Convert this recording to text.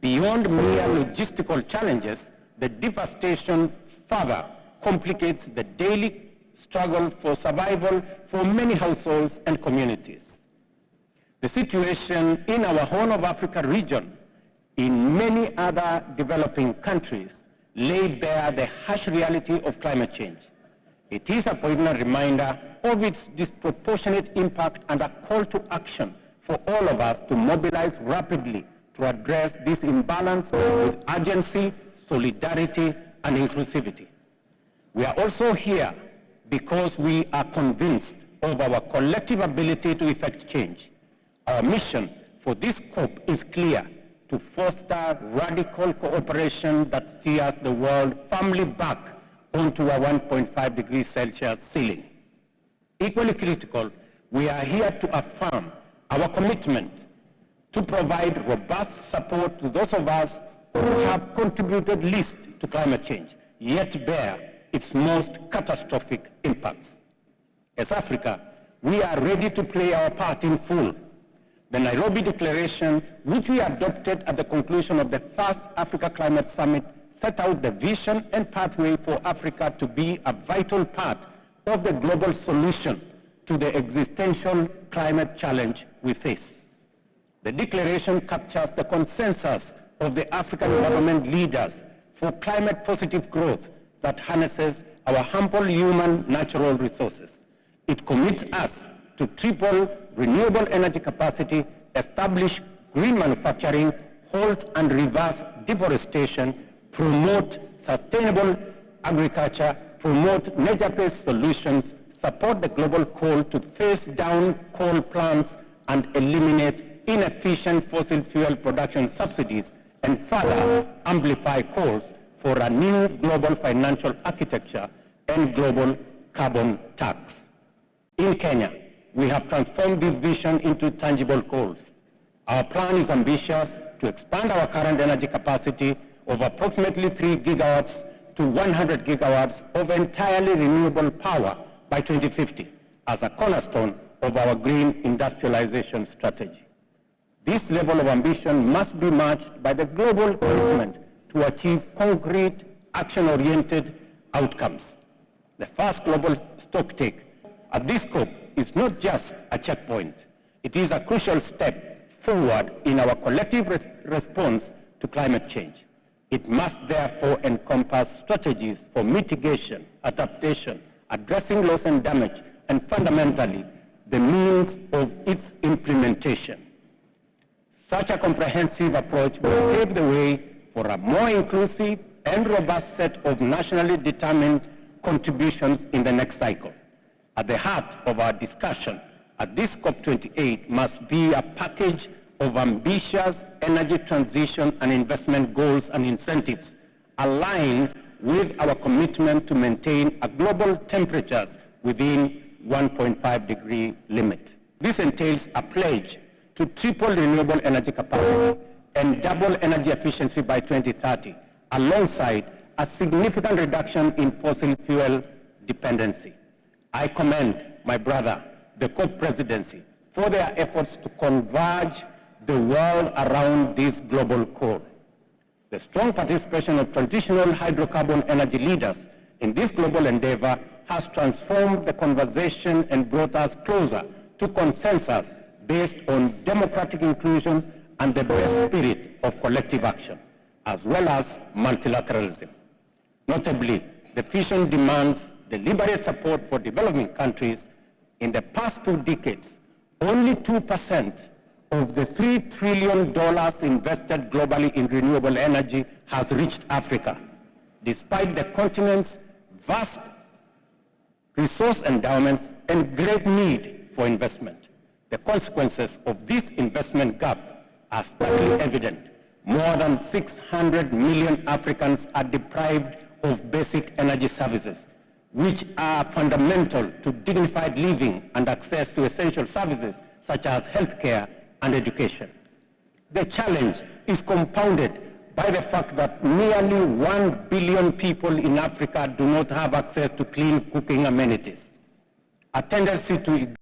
Beyond mere logistical challenges, the devastation further complicates the daily struggle for survival for many households and communities. The situation in our Horn of Africa region, in many other developing countries, lay bare the harsh reality of climate change. It is a poignant reminder of its disproportionate impact and a call to action for all of us to mobilize rapidly to address this imbalance with urgency, solidarity, and inclusivity. We are also here because we are convinced of our collective ability to effect change. Our mission for this COP is clear: to foster radical cooperation that steers the world firmly back onto a 1.5 degrees Celsius ceiling. Equally critical, we are here to affirm our commitment to provide robust support to those of us who have contributed least to climate change, yet bear its most catastrophic impacts. As Africa, we are ready to play our part in full. The Nairobi Declaration, which we adopted at the conclusion of the first Africa Climate Summit, set out the vision and pathway for Africa to be a vital part of the global solution to the existential climate challenge we face. The declaration captures the consensus of the African government leaders for climate-positive growth that harnesses our ample human natural resources. It commits us to triple renewable energy capacity, establish green manufacturing, halt and reverse deforestation, promote sustainable agriculture, promote nature-based solutions, support the global call to phase down coal plants and eliminate inefficient fossil fuel production subsidies, and further amplify calls for a new global financial architecture and global carbon tax. In Kenya, we have transformed this vision into tangible goals. Our plan is ambitious to expand our current energy capacity of approximately 3 gigawatts to 100 gigawatts of entirely renewable power by 2050 as a cornerstone of our green industrialization strategy. This level of ambition must be matched by the global commitment to achieve concrete, action-oriented outcomes. The first global stocktake at this COP is not just a checkpoint. It is a crucial step forward in our collective response to climate change. It must therefore encompass strategies for mitigation, adaptation, addressing loss and damage, and fundamentally, the means of its implementation. Such a comprehensive approach will pave the way for a more inclusive and robust set of nationally determined contributions in the next cycle. At the heart of our discussion at this COP28 must be a package of ambitious energy transition and investment goals and incentives aligned with our commitment to maintain a global temperatures within 1.5 degree limit. This entails a pledge to triple renewable energy capacity and double energy efficiency by 2030, alongside a significant reduction in fossil fuel dependency. I commend my brother, the COP presidency, for their efforts to converge the world around this global goal. The strong participation of traditional hydrocarbon energy leaders in this global endeavor has transformed the conversation and brought us closer to consensus based on democratic inclusion and the best spirit of collective action, as well as multilateralism. Notably, the vision demands deliberate support for developing countries. In the past 2 decades, only 2% of the $3 trillion invested globally in renewable energy has reached Africa, despite the continent's vast resource endowments and great need for investment. The consequences of this investment gap are starkly evident. More than 600 million Africans are deprived of basic energy services, which are fundamental to dignified living and access to essential services such as healthcare and education. The challenge is compounded by the fact that nearly 1 billion people in Africa do not have access to clean cooking amenities. A tendency to